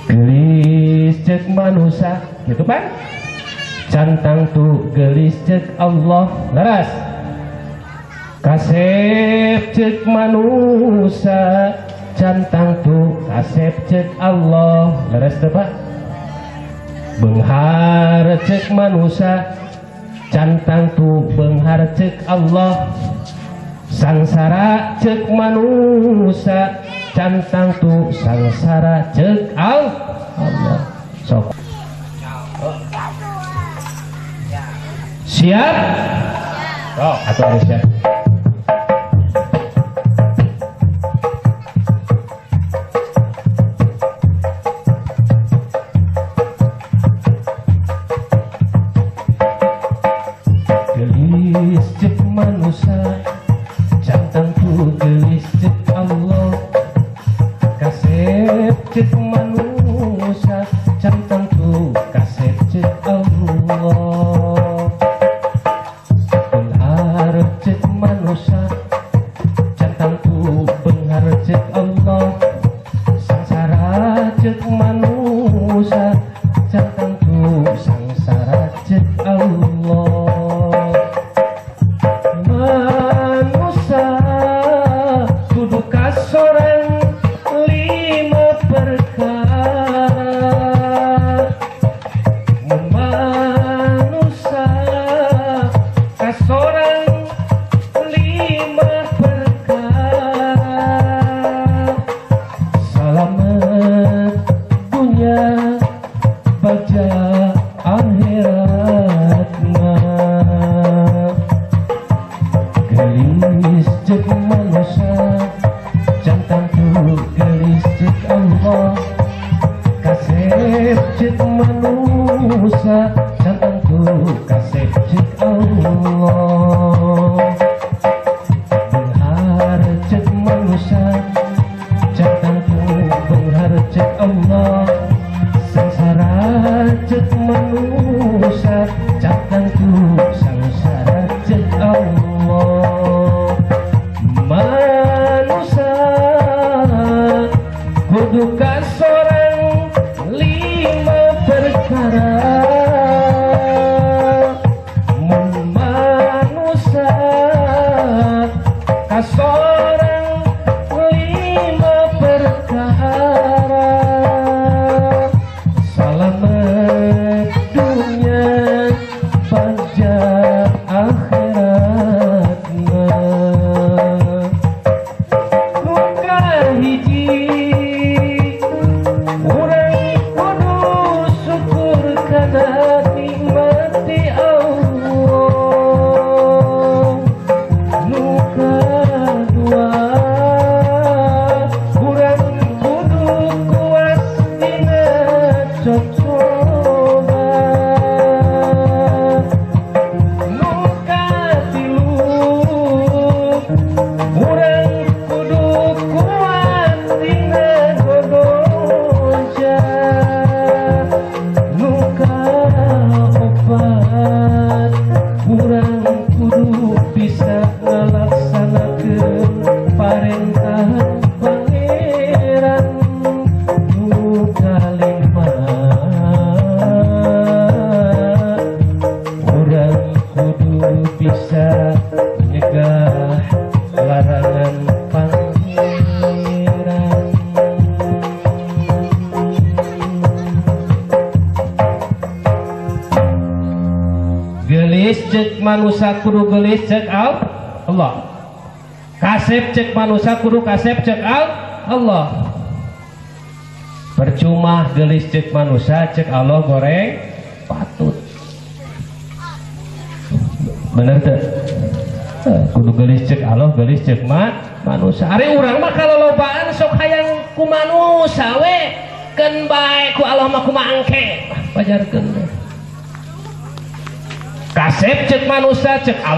Gelis cek manusia gitu kan, cantang tu gelis cek Allah laras. Kasep cek manusia, cantang tu kasep cek Allah laras tepat. Benghar cek manusia, cantang tu benghar cek Allah. Sangsara cek manusia, cantang tu sangsara cek Allah. Sok. Siap? Oh, atau ada siap. Gelis cek manusia, cantang tu gelis cek Allah. Kasep cek manusia, cantang tu kasep cek Allah. Benghar cek manusia, cantang tu benghar cek Allah. Sangsara cek manusia, cantang tu sangsara cek Allah. Gelis cek manusia, cantang tu gelis cek Allah. Kasep cek manusia, cantang tu kasep cek Allah. Benghar cek manusia, cantang tu benghar cek Allah. Sangsara cek manusia, cantang tu sangsara cek Allah. Manusia kudu kasorang 5 perkara. Manusia kasorang 5 perkara. Selamat dunia pada akhiratna. Muka hiji urang kudu syukur kana nikmati Allah. Muka dua urang kudu kuat dina cocoba. Muka tilu urang kudu kuat dina godoja. Muka opat urang kudu bisa ngalaksanakeun parentahan pangeran. Muka 5 urang kudu bisa nyegah larangan pangeran. Gelis cek manusia kudu gelis cek Allah. Kasep cek manusia kudu kasep cek Allah. Percuma gelis cek manusia cek Allah goreng patut. Bener tuh? Kudu gelis cek Allah, gelis cek manusia. Ari urang mah kalau lobaan sok hayang ku manusia we, keun bae ku Allah mah kumaha engke. Pajarkeun. Kasep cek manusia cek Allah.